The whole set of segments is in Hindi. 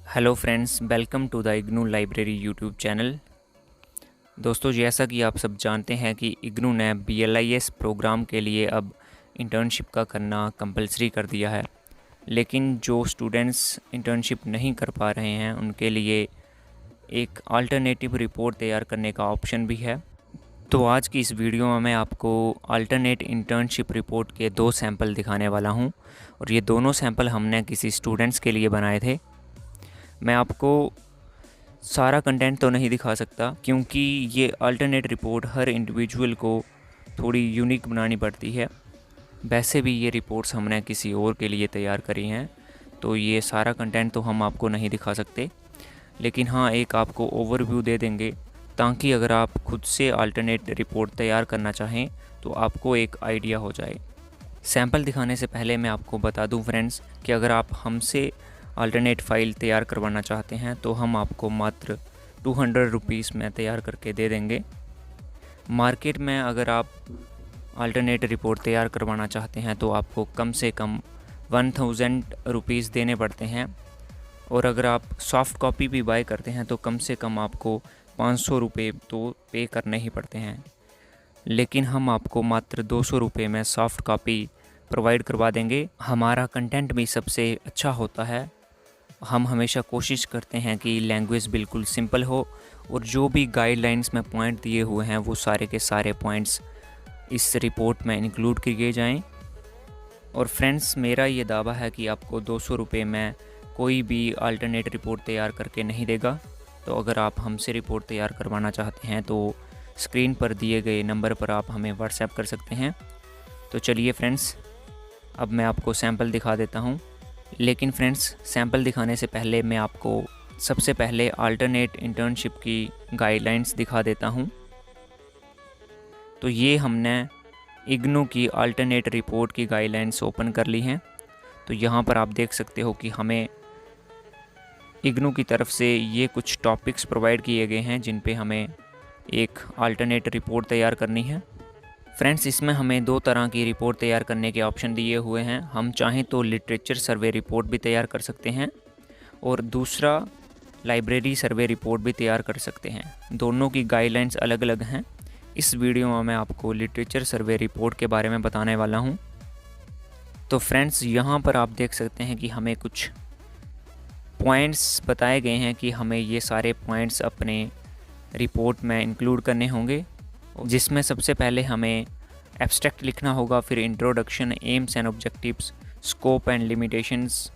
Hello friends, welcome to the IGNOU library YouTube channel. दोस्तों, जैसा कि आप सब जानते हैं कि इग्नू ने BLIS प्रोग्राम के लिए अब इंटर्नशिप का करना कंपलसरी कर दिया है। लेकिन जो स्टूडेंट्स इंटर्नशिप नहीं कर पा रहे हैं उनके लिए एक अल्टरनेटिव रिपोर्ट तैयार करने का ऑप्शन भी है। तो आज की इस वीडियो में मैं आपको अल्टरनेट इंटर्नशिप रिपोर्ट के 2 सैंपल दिखाने वाला हूं, और ये दोनों सैंपल हमने किसी स्टूडेंट्स के लिए बनाए थे। मैं आपको सारा कंटेंट तो नहीं दिखा सकता क्योंकि ये अल्टरनेट रिपोर्ट हर इंडिविजुअल को थोड़ी यूनिक बनानी पड़ती है। वैसे भी ये रिपोर्ट्स हमने किसी और के लिए तैयार करी हैं, तो ये सारा कंटेंट तो हम आपको नहीं दिखा सकते। लेकिन हाँ, एक आपको ओवरव्यू दे देंगे ताकि अगर आप खुद से अल्टरनेट रिपोर्ट तैयार करना चाहें तो आपको एक आइडिया हो जाए। सैंपल दिखाने से पहले मैं आपको बता दूं फ्रेंड्स कि अगर आप हमसे अल्टरनेट फ़ाइल तैयार करवाना चाहते हैं तो हम आपको मात्र 200 रुपीज़ में तैयार करके दे देंगे। मार्केट में अगर आप अल्टरनेट रिपोर्ट तैयार करवाना चाहते हैं तो आपको कम से कम 1000 रुपीज़ देने पड़ते हैं, और अगर आप सॉफ़्ट कॉपी भी बाय करते हैं तो कम से कम आपको 500 रुपये तो पे करने ही पड़ते हैं। लेकिन हम आपको मात्र 200 रुपये में सॉफ़्ट कॉपी प्रोवाइड करवा देंगे। हमारा कंटेंट भी सबसे अच्छा होता है। हम हमेशा कोशिश करते हैं कि लैंग्वेज बिल्कुल सिंपल हो, और जो भी गाइडलाइंस में पॉइंट दिए हुए हैं वो सारे के सारे पॉइंट्स इस रिपोर्ट में इंक्लूड किए जाएं। और फ्रेंड्स, मेरा ये दावा है कि आपको 200 रुपये में कोई भी अल्टरनेट रिपोर्ट तैयार करके नहीं देगा। तो अगर आप हमसे रिपोर्ट तैयार करवाना चाहते हैं तो स्क्रीन पर दिए गए नंबर पर आप हमें व्हाट्सएप कर सकते हैं। तो चलिए फ्रेंड्स, अब मैं आपको सैंपल दिखा देता हूँ। लेकिन फ्रेंड्स, सैंपल दिखाने से पहले मैं आपको सबसे पहले अल्टरनेट इंटर्नशिप की गाइडलाइंस दिखा देता हूँ। तो ये हमने इग्नू की अल्टरनेट रिपोर्ट की गाइडलाइंस ओपन कर ली हैं। तो यहाँ पर आप देख सकते हो कि हमें इग्नू की तरफ से ये कुछ टॉपिक्स प्रोवाइड किए गए हैं जिन पे हमें एक अल्टरनेट रिपोर्ट तैयार करनी है। फ्रेंड्स, इसमें हमें 2 तरह की रिपोर्ट तैयार करने के ऑप्शन दिए हुए हैं। हम चाहें तो लिटरेचर सर्वे रिपोर्ट भी तैयार कर सकते हैं, और दूसरा लाइब्रेरी सर्वे रिपोर्ट भी तैयार कर सकते हैं। दोनों की गाइडलाइंस अलग अलग हैं। इस वीडियो में मैं आपको लिटरेचर सर्वे रिपोर्ट के बारे में बताने वाला हूं। तो फ्रेंड्स, यहाँ पर आप देख सकते हैं कि हमें कुछ पॉइंट्स बताए गए हैं कि हमें ये सारे पॉइंट्स अपने रिपोर्ट में इंक्लूड करने होंगे, जिसमें सबसे पहले हमें एब्स्ट्रैक्ट लिखना होगा, फिर introduction, AIIMS and objectives, scope and limitations,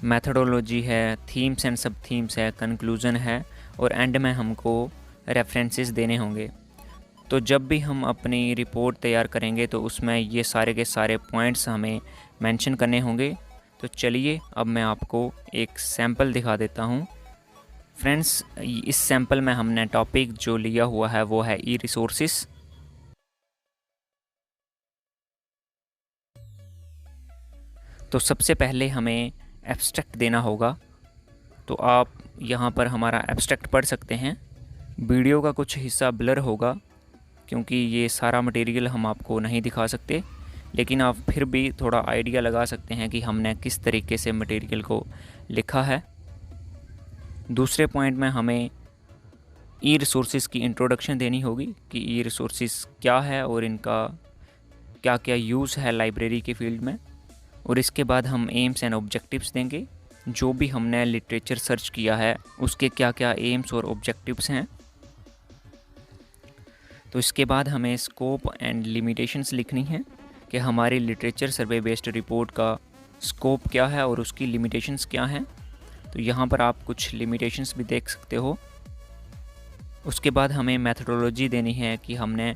methodology है, थीम्स एंड सब थीम्स है, कंक्लूजन है, और एंड में हमको रेफरेंसेस देने होंगे। तो जब भी हम अपनी रिपोर्ट तैयार करेंगे तो उसमें ये सारे के सारे पॉइंट्स हमें मेंशन करने होंगे। तो चलिए, अब मैं आपको एक सैंपल दिखा देता हूँ। फ्रेंड्स, इस सैंपल में हमने टॉपिक जो लिया हुआ है वो है ई रिसोर्सेस। तो सबसे पहले हमें एब्स्ट्रैक्ट देना होगा। तो आप यहाँ पर हमारा एब्स्ट्रैक्ट पढ़ सकते हैं। वीडियो का कुछ हिस्सा ब्लर होगा क्योंकि ये सारा मटेरियल हम आपको नहीं दिखा सकते, लेकिन आप फिर भी थोड़ा आइडिया लगा सकते हैं कि हमने किस तरीके से मटेरियल को लिखा है। दूसरे पॉइंट में हमें ई रिसोर्सेज की इंट्रोडक्शन देनी होगी कि ई रिसोर्सेज क्या है और इनका क्या क्या यूज़ है लाइब्रेरी के फील्ड में। और इसके बाद हम एम्स एंड ऑब्जेक्टिव्स देंगे। जो भी हमने लिटरेचर सर्च किया है उसके क्या क्या एम्स और ऑब्जेक्टिव्स हैं। तो इसके बाद हमें स्कोप एंड लिमिटेशंस लिखनी है कि हमारी लिटरेचर सर्वे बेस्ड रिपोर्ट का स्कोप क्या है और उसकी लिमिटेशंस क्या हैं। तो यहाँ पर आप कुछ लिमिटेशंस भी देख सकते हो। उसके बाद हमें मेथोडोलॉजी देनी है कि हमने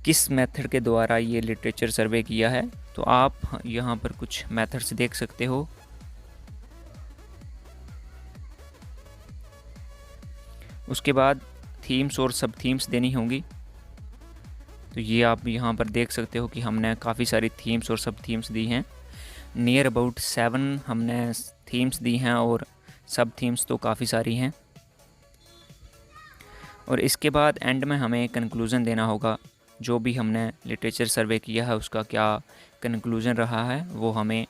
किस मेथड के द्वारा ये लिटरेचर सर्वे किया है। तो आप यहाँ पर कुछ मेथड्स देख सकते हो। उसके बाद थीम्स और सब थीम्स देनी होंगी। तो ये आप यहाँ पर देख सकते हो कि हमने काफ़ी सारी थीम्स और सब थीम्स दी हैं। नियर अबाउट 7 हमने थीम्स दी हैं और सब थीम्स तो काफ़ी सारी हैं। और इसके बाद एंड में हमें कंक्लूज़न देना होगा। जो भी हमने लिटरेचर सर्वे किया है उसका क्या कंक्लूज़न रहा है वो हमें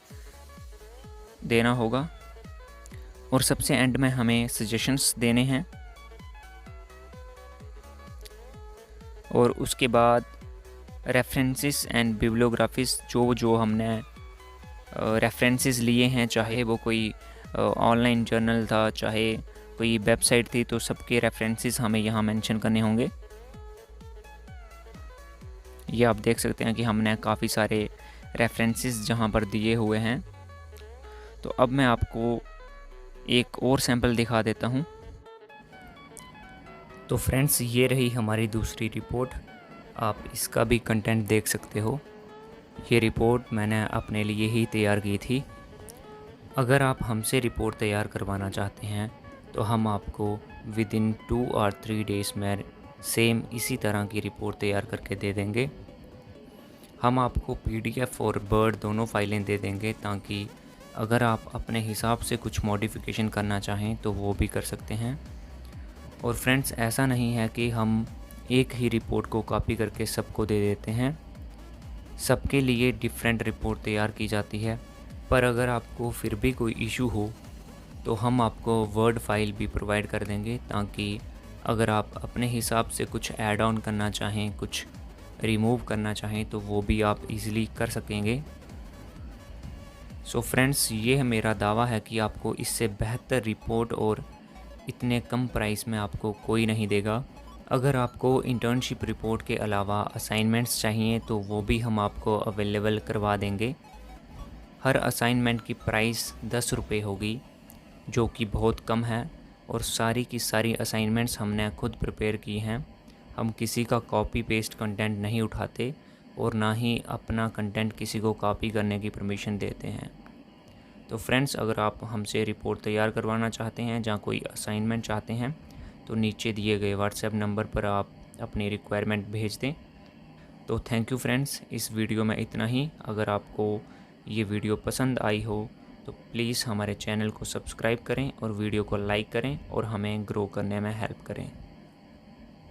देना होगा। और सबसे एंड में हमें सजेशंस देने हैं। और उसके बाद रेफरेंसेस एंड बिब्लियोग्राफीज, जो हमने रेफरेंसेस लिए हैं, चाहे वो कोई ऑनलाइन जर्नल था, चाहे कोई वेबसाइट थी, तो सबके रेफरेंसेस हमें यहाँ मेंशन करने होंगे। ये आप देख सकते हैं कि हमने काफ़ी सारे रेफरेंसेस जहाँ पर दिए हुए हैं। तो अब मैं आपको एक और सैंपल दिखा देता हूँ। तो फ्रेंड्स, ये रही हमारी दूसरी रिपोर्ट। आप इसका भी कंटेंट देख सकते हो। ये रिपोर्ट मैंने अपने लिए ही तैयार की थी। अगर आप हमसे रिपोर्ट तैयार करवाना चाहते हैं तो हम आपको विद इन 2 और 3 डेज़ में सेम इसी तरह की रिपोर्ट तैयार करके दे देंगे। हम आपको PDF और वर्ड दोनों फाइलें दे देंगे, ताकि अगर आप अपने हिसाब से कुछ मॉडिफिकेशन करना चाहें तो वो भी कर सकते हैं। और फ्रेंड्स, ऐसा नहीं है कि हम एक ही रिपोर्ट को कॉपी करके सबको दे देते हैं। सबके लिए डिफरेंट रिपोर्ट तैयार की जाती है। पर अगर आपको फिर भी कोई इशू हो तो हम आपको वर्ड फाइल भी प्रोवाइड कर देंगे, ताकि अगर आप अपने हिसाब से कुछ ऐड ऑन करना चाहें, कुछ रिमूव करना चाहें, तो वो भी आप इजीली कर सकेंगे। सो फ्रेंड्स, ये है मेरा दावा है कि आपको इससे बेहतर रिपोर्ट और इतने कम प्राइस में आपको कोई नहीं देगा। अगर आपको इंटर्नशिप रिपोर्ट के अलावा असाइनमेंट्स चाहिए तो वो भी हम आपको अवेलेबल करवा देंगे। हर असाइनमेंट की प्राइस 10 रुपये होगी, जो कि बहुत कम है। और सारी की सारी असाइनमेंट्स हमने खुद प्रिपेयर की हैं। हम किसी का कॉपी पेस्ट कंटेंट नहीं उठाते और ना ही अपना कंटेंट किसी को कॉपी करने की परमिशन देते हैं। तो फ्रेंड्स, अगर आप हमसे रिपोर्ट तैयार करवाना चाहते हैं, जहाँ कोई असाइनमेंट चाहते हैं, तो नीचे दिए गए व्हाट्सएप नंबर पर आप अपनी रिक्वायरमेंट भेज दें। तो थैंक यू फ्रेंड्स, इस वीडियो में इतना ही। अगर आपको ये वीडियो पसंद आई हो तो प्लीज़ हमारे चैनल को सब्सक्राइब करें और वीडियो को लाइक करें और हमें ग्रो करने में हेल्प करें।